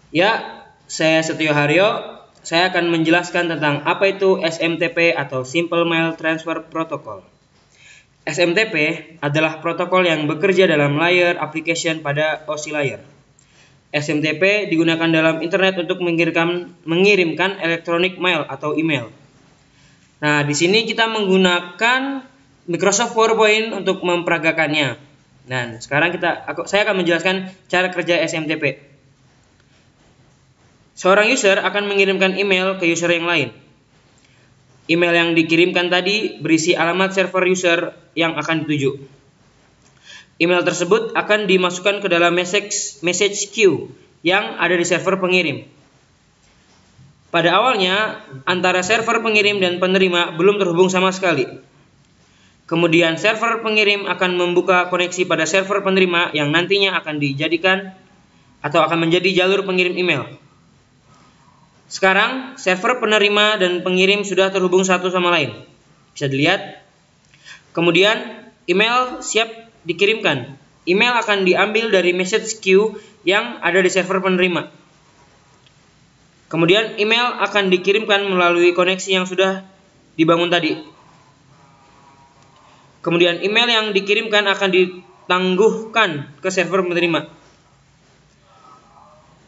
Ya, saya Setio Haryo. Saya akan menjelaskan tentang apa itu SMTP atau Simple Mail Transfer Protocol. SMTP adalah protokol yang bekerja dalam layer application pada OSI layer. SMTP digunakan dalam internet untuk mengirimkan electronic mail atau email. Nah, di sini kita menggunakan Microsoft PowerPoint untuk memperagakannya. Nah, sekarang saya akan menjelaskan cara kerja SMTP. Seorang user akan mengirimkan email ke user yang lain. Email yang dikirimkan tadi berisi alamat server user yang akan dituju. Email tersebut akan dimasukkan ke dalam message queue yang ada di server pengirim. Pada awalnya, antara server pengirim dan penerima belum terhubung sama sekali. Kemudian server pengirim akan membuka koneksi pada server penerima yang nantinya akan dijadikan atau akan menjadi jalur pengirim email. Sekarang, server penerima dan pengirim sudah terhubung satu sama lain. Bisa dilihat. Kemudian, email siap dikirimkan. Email akan diambil dari message queue yang ada di server penerima. Kemudian, email akan dikirimkan melalui koneksi yang sudah dibangun tadi. Kemudian, email yang dikirimkan akan ditangguhkan ke server penerima.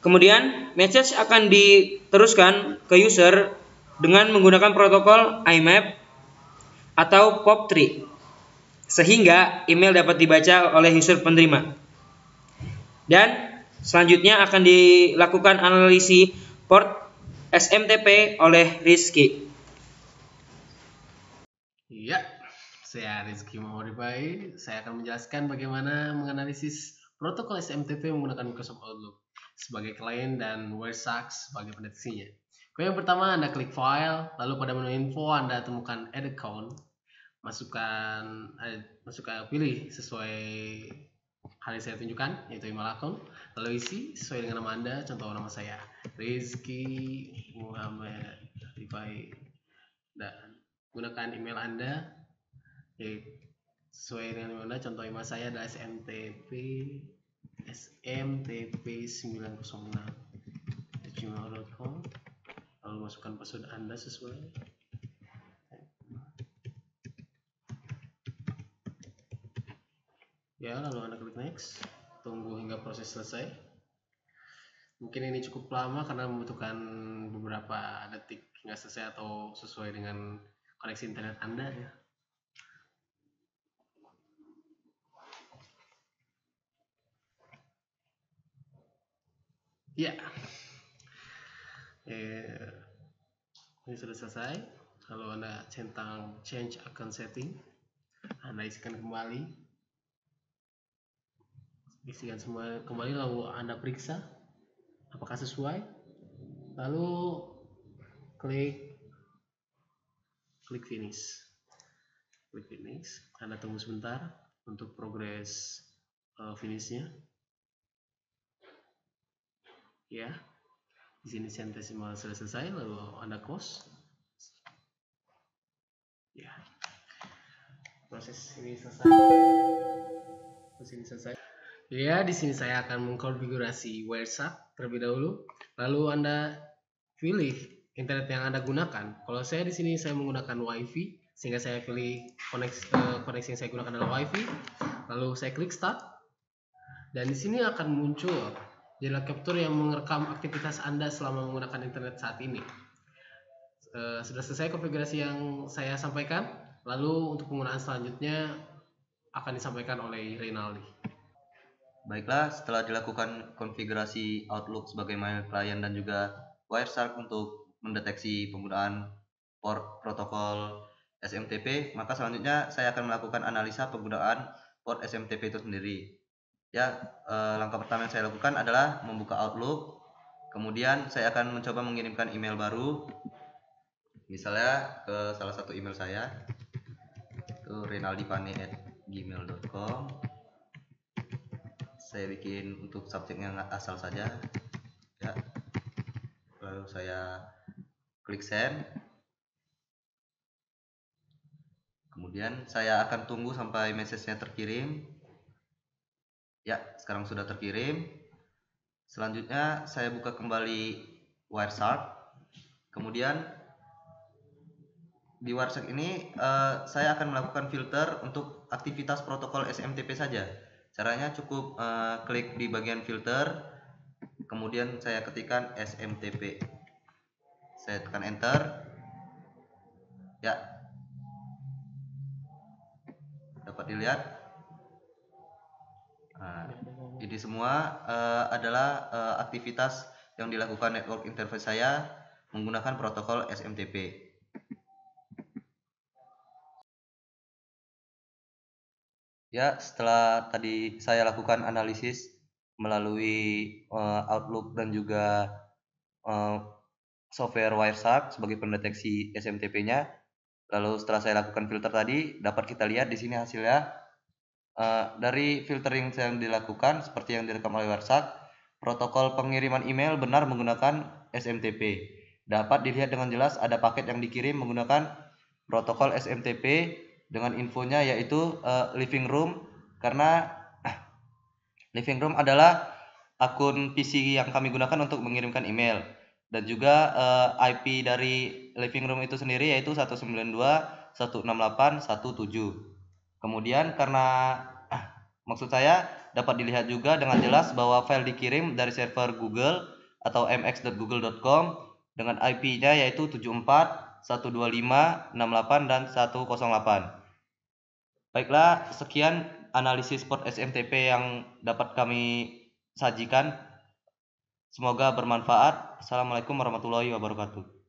Kemudian, message akan diteruskan ke user dengan menggunakan protokol IMAP atau POP3, sehingga email dapat dibaca oleh user penerima. Dan selanjutnya akan dilakukan analisis port SMTP oleh Rizky. Iya, saya Rizky Mahmudifai. Saya akan menjelaskan bagaimana menganalisis protokol SMTP menggunakan Microsoft Outlook sebagai klien dan Wireshark sebagai pendeteksinya. Yang pertama, Anda klik file, lalu pada menu info Anda temukan add account. Pilih sesuai hal yang saya tunjukkan, yaitu email akun, lalu isi sesuai dengan nama Anda. Contoh nama saya Rizky Muhammad Rifai, dan gunakan email Anda sesuai dengan email Anda. Contoh email saya adalah smtp906@gmail.com, lalu masukkan password Anda sesuai. Ya, lalu Anda klik next. Tunggu hingga proses selesai. Mungkin ini cukup lama karena membutuhkan beberapa detik hingga selesai atau sesuai dengan koneksi internet Anda ya. Ya, ini sudah selesai. Lalu Anda centang change account setting, Anda isikan semua kembali, lalu Anda periksa apakah sesuai, lalu klik finish. Anda tunggu sebentar untuk progres finishnya. Ya, di sini centesimal sudah selesai, lalu Anda close. Ya, proses ini selesai. Ya, di sini saya akan mengkonfigurasi Wireshark terlebih dahulu. Lalu Anda pilih internet yang Anda gunakan. Kalau saya di sini saya menggunakan WiFi, sehingga saya pilih koneksi yang saya gunakan adalah WiFi. Lalu saya klik start, dan di sini akan muncul jadwal capture yang merekam aktivitas Anda selama menggunakan internet saat ini. Sudah selesai konfigurasi yang saya sampaikan. Lalu untuk penggunaan selanjutnya akan disampaikan oleh Reynaldi. Baiklah, setelah dilakukan konfigurasi Outlook sebagai mail client dan juga Wireshark untuk mendeteksi penggunaan port protokol SMTP, maka selanjutnya saya akan melakukan analisa penggunaan port SMTP itu sendiri. Ya, langkah pertama yang saya lakukan adalah membuka Outlook. Kemudian saya akan mencoba mengirimkan email baru, misalnya ke salah satu email saya, itu renaldipane@gmail.com. Saya bikin untuk subjeknya asal saja ya, lalu saya klik send. Kemudian saya akan tunggu sampai message-nya terkirim. Ya, sekarang sudah terkirim. Selanjutnya saya buka kembali Wireshark. Kemudian di Wireshark ini saya akan melakukan filter untuk aktivitas protokol SMTP saja. Caranya cukup klik di bagian filter, kemudian saya ketikkan SMTP. Saya tekan enter. Ya, dapat dilihat. Nah, ini semua adalah aktivitas yang dilakukan network interface saya menggunakan protokol SMTP. Ya, setelah tadi saya lakukan analisis melalui Outlook dan juga software Wireshark sebagai pendeteksi SMTP-nya. Lalu setelah saya lakukan filter tadi, dapat kita lihat di sini hasilnya. Dari filtering yang dilakukan seperti yang direkam oleh Wireshark, protokol pengiriman email benar menggunakan SMTP. Dapat dilihat dengan jelas ada paket yang dikirim menggunakan protokol SMTP dengan infonya yaitu living room, karena living room adalah akun PC yang kami gunakan untuk mengirimkan email, dan juga IP dari living room itu sendiri yaitu 192.168.1.7. Kemudian karena maksud saya dapat dilihat juga dengan jelas bahwa file dikirim dari server Google atau mx.google.com dengan IP-nya yaitu 74.125.68 dan 108. Baiklah, sekian analisis port SMTP yang dapat kami sajikan. Semoga bermanfaat. Assalamualaikum warahmatullahi wabarakatuh.